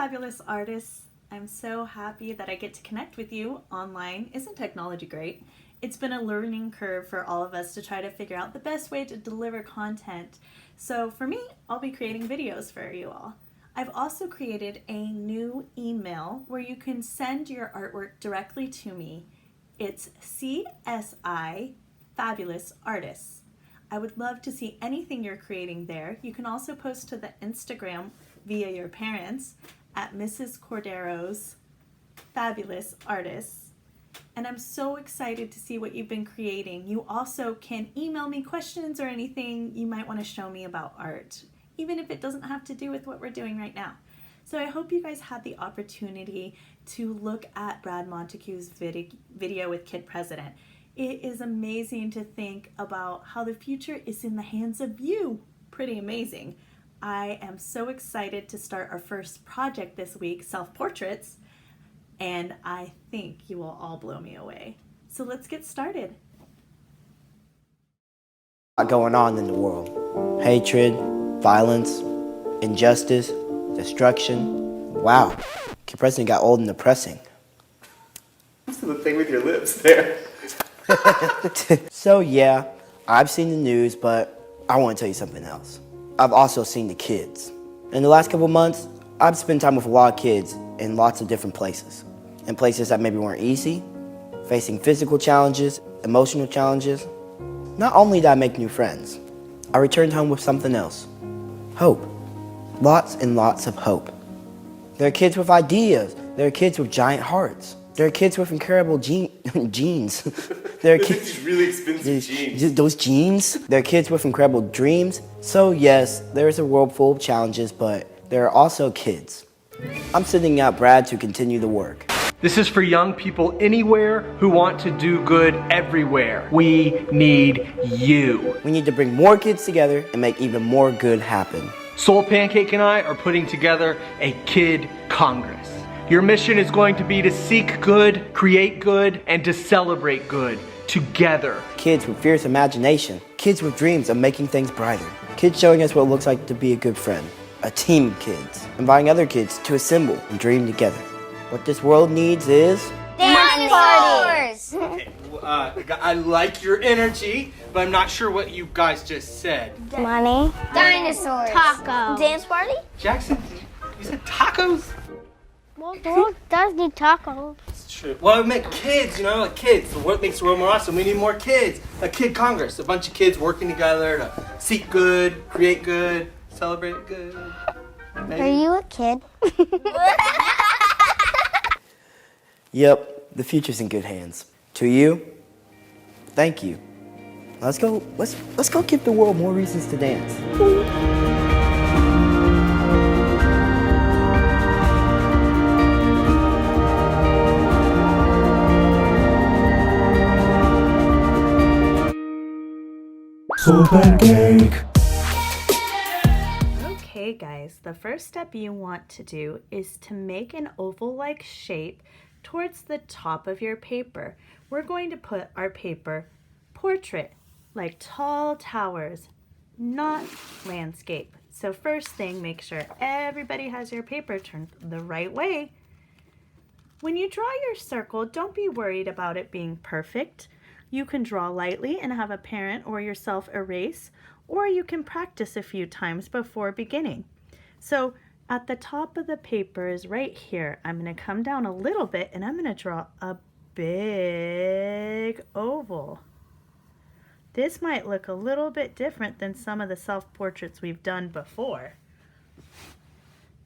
fabulous artists. I'm so happy that I get to connect with you online. Isn't technology great? It's been a learning curve for all of us to try to figure out the best way to deliver content. So for me, I'll be creating videos for you all. I've also created a new email where you can send your artwork directly to me. It's CSI Fabulous Artists. I would love to see anything you're creating there. You can also post to the Instagram via your parents at Mrs. Cordero's Fabulous Artists. And I'm so excited to see what you've been creating. You also can email me questions or anything you might want to show me about art, even if it doesn't have to do with what we're doing right now. So I hope you guys had the opportunity to look at Brad Montague's video with Kid President. It is amazing to think about how the future is in the hands of you. Pretty amazing. I am so excited to start our first project this week, self-portraits, and I think you will all blow me away. So let's get started. Going on in the world. Hatred, violence, injustice, destruction. Wow, Kid President got old and depressing. What's the thing with your lips there? So yeah, I've seen the news, but I want to tell you something else. I've also seen the kids. In the last couple months, I've spent time with a lot of kids in lots of different places. In places that maybe weren't easy, facing physical challenges, emotional challenges. Not only did I make new friends, I returned home with something else. Hope. Lots and lots of hope. There are kids with ideas. There are kids with giant hearts. There are kids with incredible genes. There are kids These really expensive jeans. Those jeans. There are kids with incredible dreams. So yes, there is a world full of challenges, but there are also kids. I'm sending out Brad to continue the work. This is for young people anywhere who want to do good everywhere. We need you. We need to bring more kids together and make even more good happen. Soul Pancake and I are putting together a Kid Congress. Your mission is going to be to seek good, create good, and to celebrate good together. Kids with fierce imagination. Kids with dreams of making things brighter. Kids showing us what it looks like to be a good friend. A team of kids. Inviting other kids to assemble and dream together. What this world needs is... Dance parties! Okay, I like your energy, but I'm not sure what you guys just said. Money. Dinosaurs. Taco. Dance party? Jackson, you said tacos? Well, the world does need tacos. It's true. Well, I meant kids, like kids. So what makes the world more awesome? We need more kids. A Kid Congress. A bunch of kids working together to seek good, create good, celebrate good. Maybe. Are you a kid? Yep, the future's in good hands. To you, thank you. Let's go give the world more reasons to dance. Soul Pancake. Okay guys, the first step you want to do is to make an oval-like shape towards the top of your paper. We're going to put our paper portrait, like tall towers, not landscape. So first thing, make sure everybody has your paper turned the right way. When you draw your circle, don't be worried about it being perfect. You can draw lightly and have a parent or yourself erase, or you can practice a few times before beginning. So at the top of the paper is right here. I'm going to come down a little bit and I'm going to draw a big oval. This might look a little bit different than some of the self-portraits we've done before.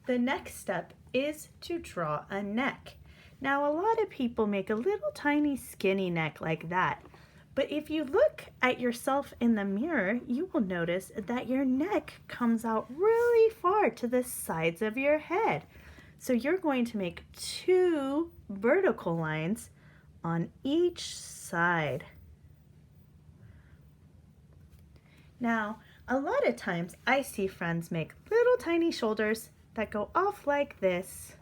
The next step is to draw a neck. Now a lot of people make a little tiny skinny neck like that. But if you look at yourself in the mirror, you will notice that your neck comes out really far to the sides of your head. So you're going to make 2 vertical lines on each side. Now, a lot of times I see friends make little tiny shoulders that go off like this.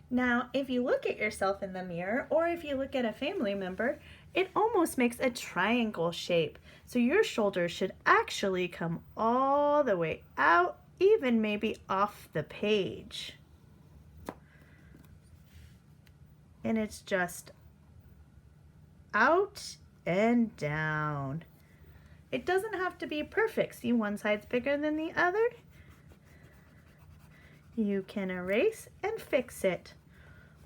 Now, if you look at yourself in the mirror, or if you look at a family member, it almost makes a triangle shape. So your shoulders should actually come all the way out, even maybe off the page. and it's just out and down. It doesn't have to be perfect. See, one side's bigger than the other. You can erase and fix it,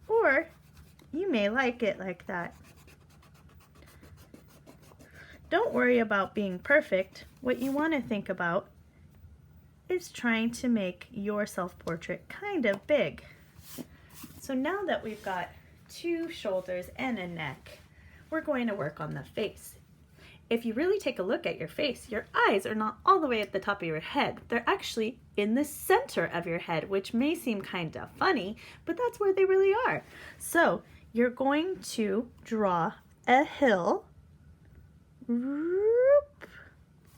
or you may like it like that. Don't worry about being perfect. What you want to think about is trying to make your self-portrait kind of big. So now that we've got 2 shoulders and a neck, we're going to work on the face. If you really take a look at your face, your eyes are not all the way at the top of your head. They're actually in the center of your head, which may seem kind of funny, but that's where they really are. So you're going to draw a hill, and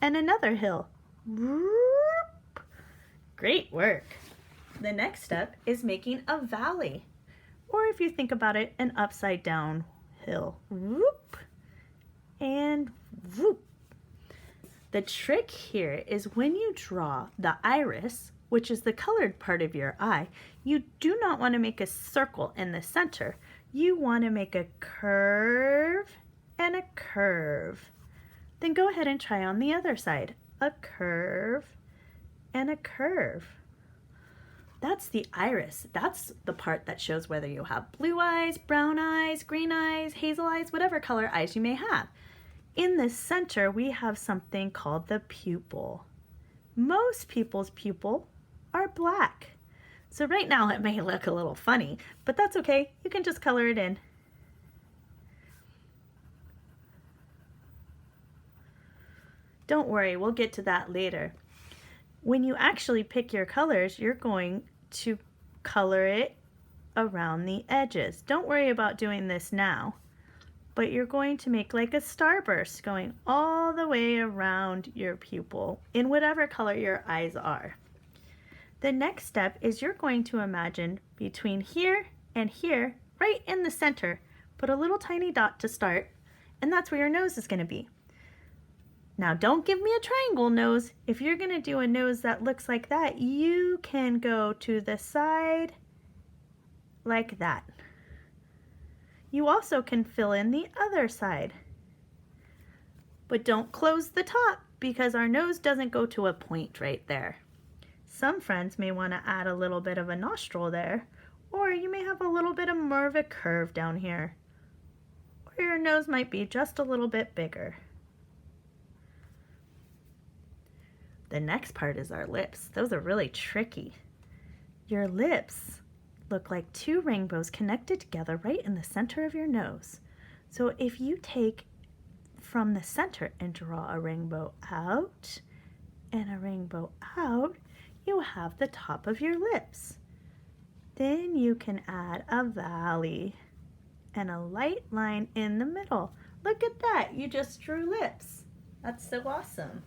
another hill. Great work. The next step is making a valley, or if you think about it, an upside down hill. And whoop. The trick here is when you draw the iris, which is the colored part of your eye, you do not want to make a circle in the center. You want to make a curve and a curve. Then go ahead and try on the other side. A curve and a curve. That's the iris. That's the part that shows whether you have blue eyes, brown eyes, green eyes, hazel eyes, whatever color eyes you may have. In the center, we have something called the pupil. Most people's pupil are black. So right now it may look a little funny, but that's okay. You can just color it in. Don't worry, we'll get to that later. When you actually pick your colors, you're going to color it around the edges. Don't worry about doing this now, but you're going to make like a starburst going all the way around your pupil in whatever color your eyes are. The next step is you're going to imagine between here and here, right in the center, put a little tiny dot to start, and that's where your nose is going to be. Now don't give me a triangle nose. If you're going to do a nose that looks like that, you can go to the side like that. You also can fill in the other side. But don't close the top because our nose doesn't go to a point right there. Some friends may want to add a little bit of a nostril there, or you may have a little bit of more of a curve down here. Or your nose might be just a little bit bigger. The next part is our lips. Those are really tricky. Your lips look like 2 rainbows connected together right in the center of your nose. So if you take from the center and draw a rainbow out and a rainbow out, you have the top of your lips. Then you can add a valley and a light line in the middle. Look at that, you just drew lips. That's so awesome.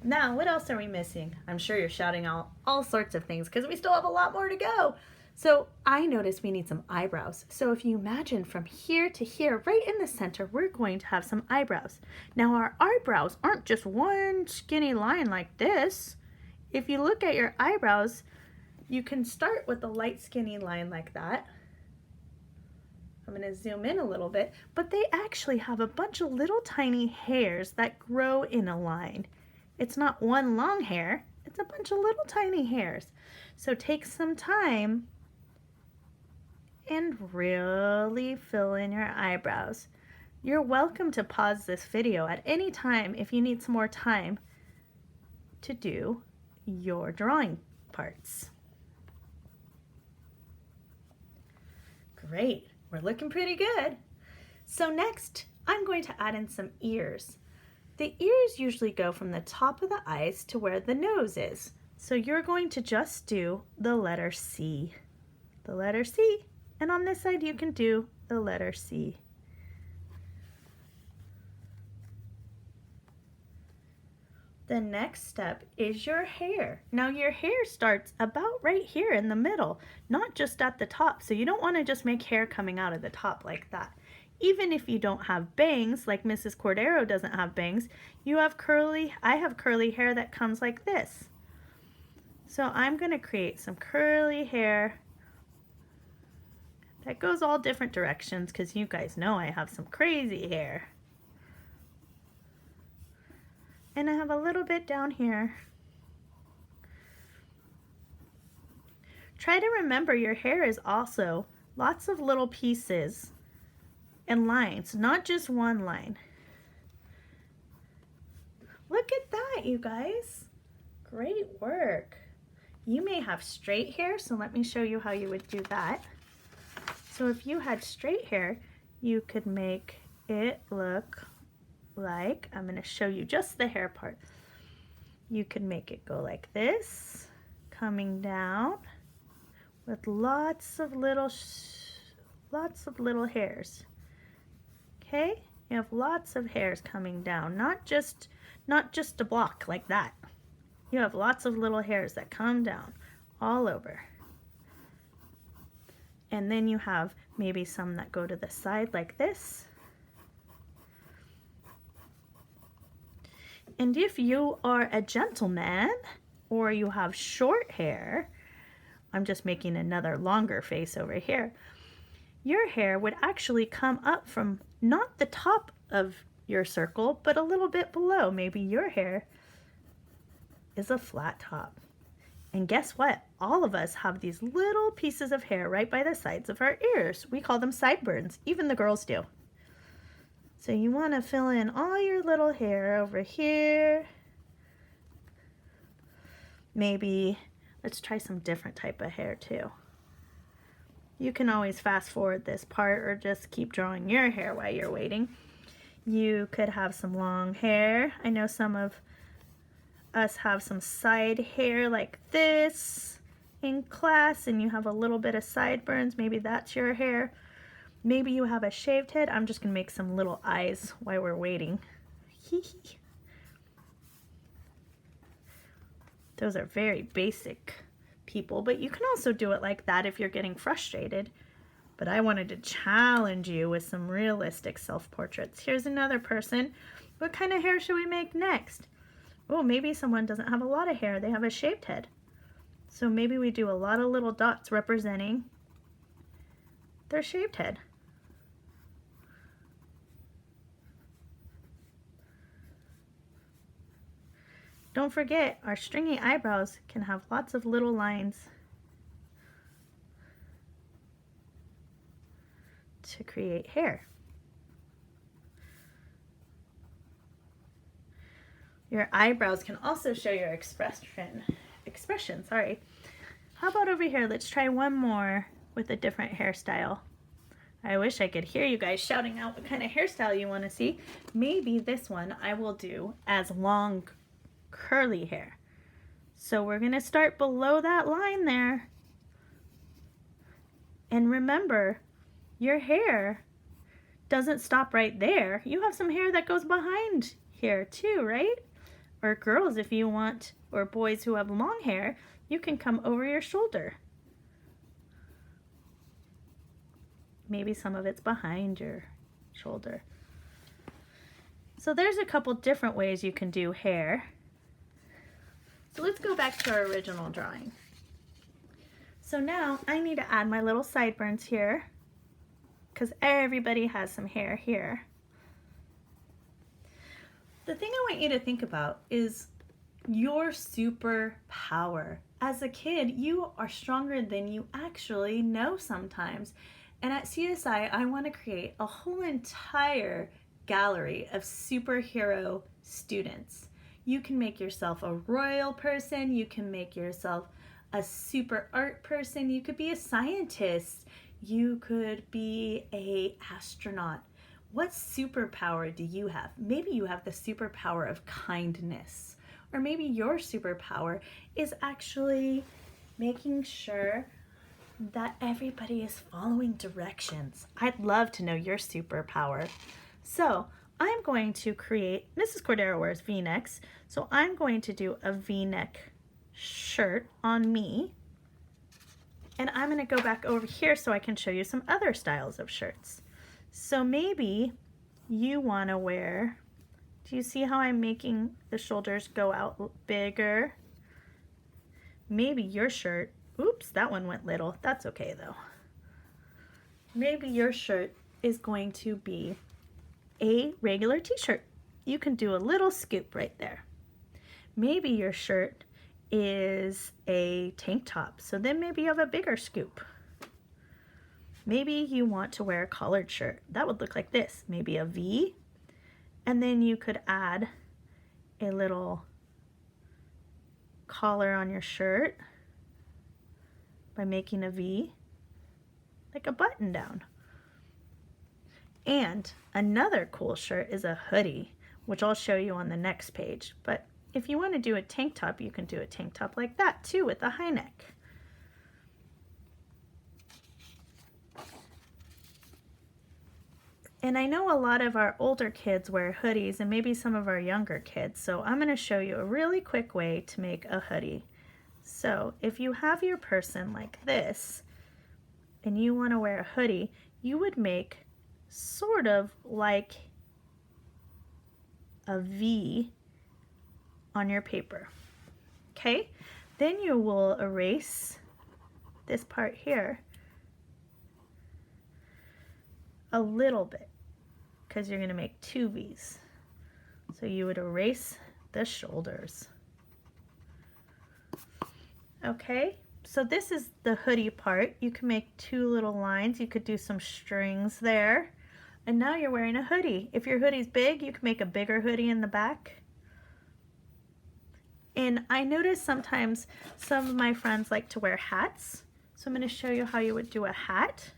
Now, what else are we missing? I'm sure you're shouting out all sorts of things because we still have a lot more to go. So I noticed we need some eyebrows. So if you imagine from here to here, right in the center, we're going to have some eyebrows. Now our eyebrows aren't just one skinny line like this. If you look at your eyebrows, you can start with a light skinny line like that. I'm going to zoom in a little bit, but they actually have a bunch of little tiny hairs that grow in a line. It's not one long hair, it's a bunch of little tiny hairs. So take some time and really fill in your eyebrows. You're welcome to pause this video at any time if you need some more time to do your drawing parts. Great, we're looking pretty good. So next, I'm going to add in some ears. The ears usually go from the top of the eyes to where the nose is. So you're going to just do the letter C. The letter C. And on this side you can do the letter C. The next step is your hair. Now your hair starts about right here in the middle, not just at the top. So you don't want to just make hair coming out of the top like that. Even if you don't have bangs, like Mrs. Cordero doesn't have bangs, I have curly hair that comes like this. So I'm going to create some curly hair that goes all different directions because you guys know I have some crazy hair. And I have a little bit down here. Try to remember your hair is also lots of little pieces and lines, not just one line. Look at that, you guys. Great work. You may have straight hair, so let me show you how you would do that. So if you had straight hair, you could make it look like, I'm going to show you just the hair part. You could make it go like this, coming down with lots of little hairs. Okay? You have lots of hairs coming down, not just a block like that. You have lots of little hairs that come down all over. And then you have maybe some that go to the side like this. And if you are a gentleman or you have short hair, I'm just making another longer face over here, your hair would actually come up from not the top of your circle, but a little bit below. Maybe your hair is a flat top. And guess what? All of us have these little pieces of hair right by the sides of our ears. We call them sideburns. Even the girls do. So you want to fill in all your little hair over here. Maybe let's try some different type of hair too. You can always fast forward this part or just keep drawing your hair while you're waiting. You could have some long hair. I know some of us have some side hair like this in class, and you have a little bit of sideburns. Maybe that's your hair. Maybe you have a shaved head. I'm just gonna make some little eyes while we're waiting. Those are very basic, people, but you can also do it like that if you're getting frustrated. But I wanted to challenge you with some realistic self-portraits. Here's another person. What kind of hair should we make next? Oh, maybe someone doesn't have a lot of hair. They have a shaved head. So maybe we do a lot of little dots representing their shaved head. Don't forget, our stringy eyebrows can have lots of little lines to create hair. Your eyebrows can also show your expression. How about over here? Let's try one more with a different hairstyle. I wish I could hear you guys shouting out what kind of hairstyle you want to see. Maybe this one I will do as long curly hair. So we're going to start below that line there. And remember, your hair doesn't stop right there. You have some hair that goes behind here too, right? Or girls, if you want, or boys who have long hair, you can come over your shoulder. Maybe some of it's behind your shoulder. So there's a couple different ways you can do hair. So let's go back to our original drawing. So now I need to add my little sideburns here because everybody has some hair here. The thing I want you to think about is your superpower. As a kid, you are stronger than you actually know sometimes. And at CSI, I want to create a whole entire gallery of superhero students. You can make yourself a royal person. You can make yourself a super art person. You could be a scientist. You could be an astronaut. What superpower do you have? Maybe you have the superpower of kindness. Or maybe your superpower is actually making sure that everybody is following directions. I'd love to know your superpower. So I'm going to create, Mrs. Cordero wears V-necks, so I'm going to do a V-neck shirt on me. And I'm going to go back over here so I can show you some other styles of shirts. So maybe you want to wear, do you see how I'm making the shoulders go out bigger? Maybe your shirt, oops, that one went little. That's okay though. maybe your shirt is going to be a regular t-shirt. You can do a little scoop right there. Maybe your shirt is a tank top, so then maybe you have a bigger scoop. Maybe you want to wear a collared shirt. That would look like this, maybe a V, and then you could add a little collar on your shirt by making a V, like a button down. And another cool shirt is a hoodie, which I'll show you on the next page. But if you want to do a tank top, you can do a tank top like that too with a high neck. And I know a lot of our older kids wear hoodies and maybe some of our younger kids. So I'm going to show you a really quick way to make a hoodie. So if you have your person like this and you want to wear a hoodie, you would make sort of like a V on your paper. Okay? Then you will erase this part here a little bit because you're going to make two V's. So you would erase the shoulders. Okay, so this is the hoodie part. You can make two little lines. You could do some strings there. And now you're wearing a hoodie. If your hoodie's big, you can make a bigger hoodie in the back. And I notice sometimes some of my friends like to wear hats. So I'm going to show you how you would do a hat.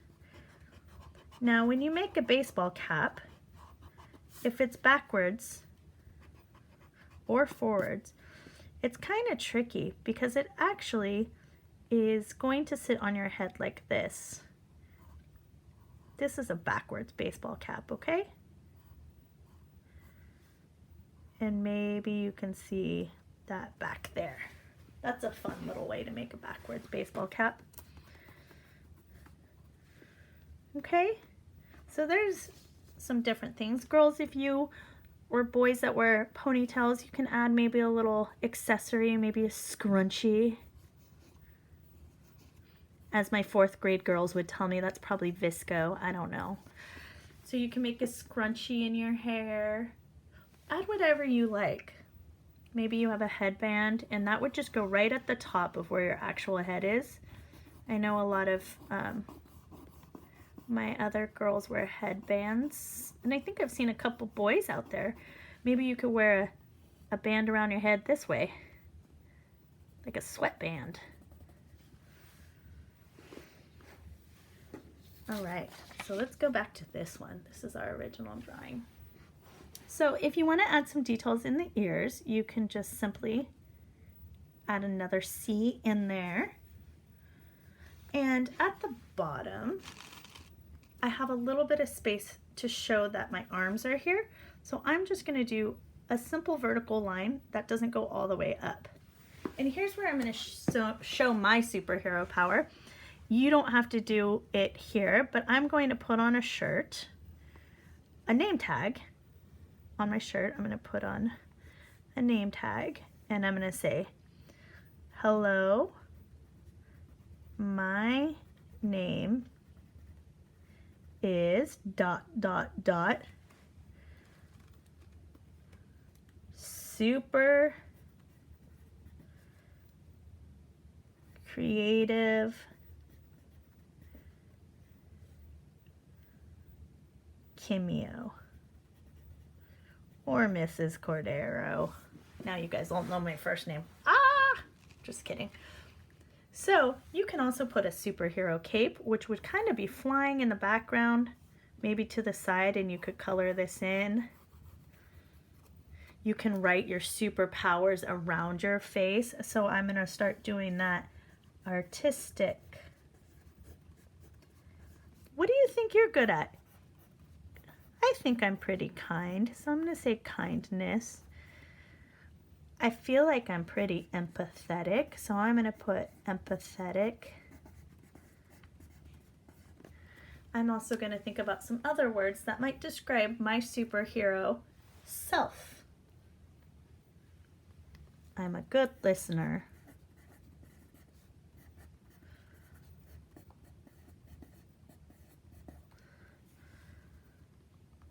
Now, when you make a baseball cap, if it's backwards or forwards, it's kind of tricky because it actually is going to sit on your head like this. This is a backwards baseball cap, okay? And maybe you can see that back there. That's a fun little way to make a backwards baseball cap. Okay, so there's some different things. Girls, if you or boys that wear ponytails, you can add maybe a little accessory, maybe a scrunchie. As my 4th grade girls would tell me, that's probably Visco, I don't know. So you can make a scrunchie in your hair. Add whatever you like. Maybe you have a headband, and that would just go right at the top of where your actual head is. I know a lot of my other girls wear headbands, and I think I've seen a couple boys out there. Maybe you could wear a band around your head this way, like a sweatband. All right, so let's go back to this one. This is our original drawing. So if you want to add some details in the ears, you can just simply add another C in there. And at the bottom, I have a little bit of space to show that my arms are here. So I'm just going to do a simple vertical line that doesn't go all the way up. And here's where I'm going to show my superhero power. You don't have to do it here, but I'm going to put on a shirt, a name tag on my shirt. I'm going to put on a name tag, and I'm going to say, hello, my name is ... super creative Kimio, or Mrs. Cordero. Now you guys all know my first name. Just kidding. So you can also put a superhero cape, which would kind of be flying in the background, maybe to the side, and you could color this in. You can write your superpowers around your face. So I'm going to start doing that artistic. What do you think you're good at? I think I'm pretty kind, so I'm going to say kindness. I feel like I'm pretty empathetic, so I'm going to put empathetic. I'm also going to think about some other words that might describe my superhero self. I'm a good listener.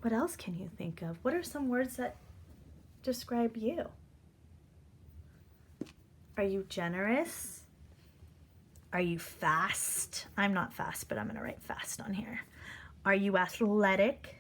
What else can you think of? What are some words that describe you? Are you generous? Are you fast? I'm not fast, but I'm gonna write fast on here. Are you athletic?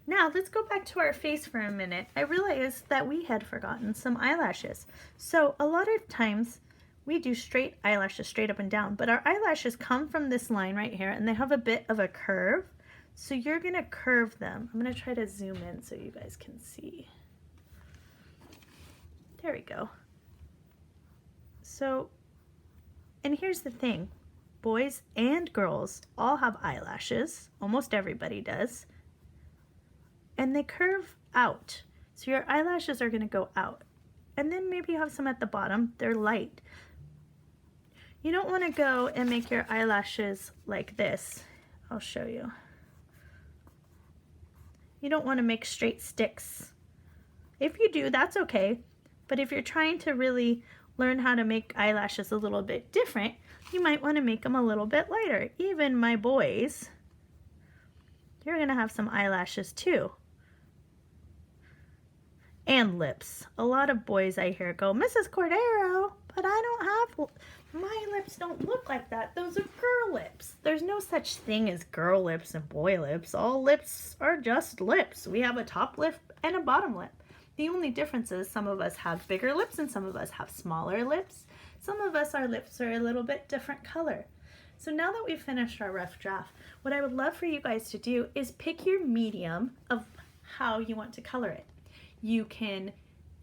Now let's go back to our face for a minute. I realized that we had forgotten some eyelashes. So a lot of times we do straight eyelashes, straight up and down, but our eyelashes come from this line right here and they have a bit of a curve. So you're gonna curve them. I'm gonna try to zoom in so you guys can see. There we go. So, and here's the thing, boys and girls all have eyelashes, almost everybody does. And they curve out. So your eyelashes are gonna go out. And then maybe you have some at the bottom, they're light. You don't wanna go and make your eyelashes like this. I'll show you. You don't wanna make straight sticks. If you do, that's okay. But if you're trying to really learn how to make eyelashes a little bit different, you might wanna make them a little bit lighter. Even my boys, you're gonna have some eyelashes too. And lips. A lot of boys I hear go, Mrs. Cordero, but I don't have, my lips don't look like that. Those are girl lips. There's no such thing as girl lips and boy lips. All lips are just lips. We have a top lip and a bottom lip. The only difference is some of us have bigger lips and some of us have smaller lips. Some of us, our lips are a little bit different color. So now that we've finished our rough draft, what I would love for you guys to do is pick your medium of how you want to color it. You can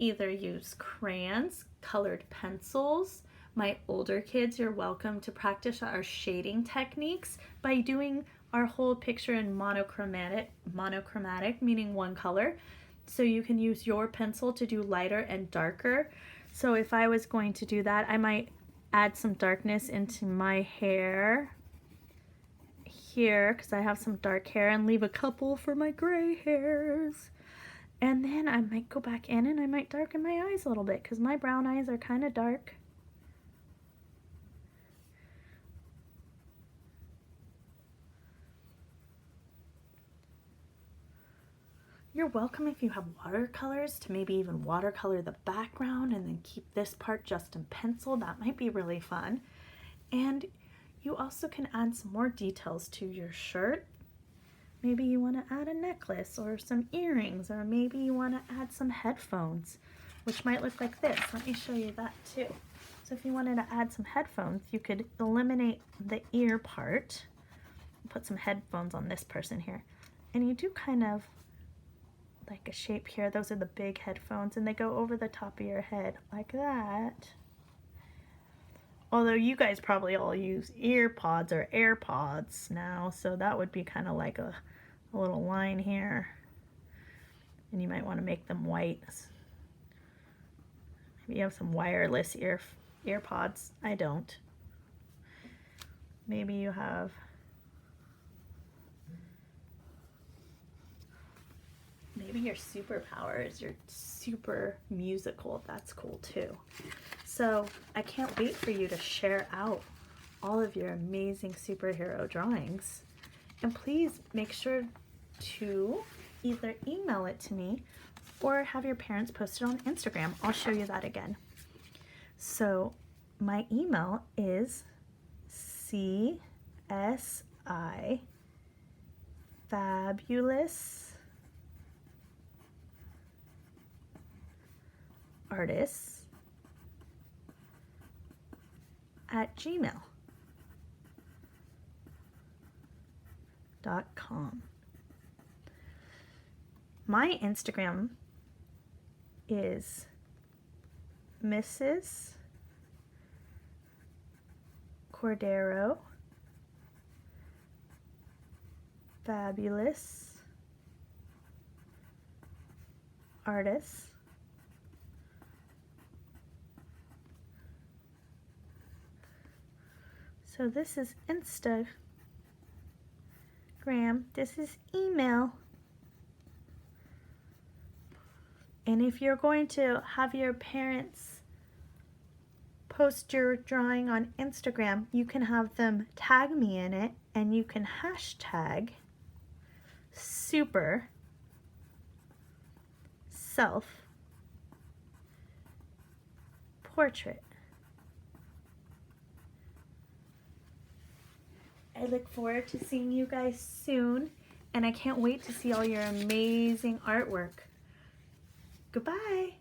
either use crayons, colored pencils. My older kids, you're welcome to practice our shading techniques by doing our whole picture in monochromatic, meaning one color. So you can use your pencil to do lighter and darker. So if I was going to do that, I might add some darkness into my hair here because I have some dark hair and leave a couple for my gray hairs. And then I might go back in and I might darken my eyes a little bit because my brown eyes are kind of dark. You're welcome if you have watercolors to maybe even watercolor the background and then keep this part just in pencil. That might be really fun. And you also can add some more details to your shirt. Maybe you want to add a necklace or some earrings, or maybe you want to add some headphones, which might look like this. Let me show you that too. So if you wanted to add some headphones, you could eliminate the ear part, put some headphones on this person here. And you do kind of like a shape here. Those are the big headphones and they go over the top of your head like that. Although you guys probably all use ear pods or AirPods now, so that would be kind of like a little line here. And you might want to make them white. Maybe you have some wireless ear pods. I don't. Maybe you have your superpower is you're super musical. That's cool too. So I can't wait for you to share out all of your amazing superhero drawings. And please make sure to either email it to me or have your parents post it on Instagram. I'll show you that again. So my email is csifabulousartists@gmail.com. My Instagram is Mrs. Cordero Fabulous Artists. So this is Instagram, this is email. And if you're going to have your parents post your drawing on Instagram, you can have them tag me in it, and you can hashtag super self portrait. I look forward to seeing you guys soon, and I can't wait to see all your amazing artwork. Goodbye.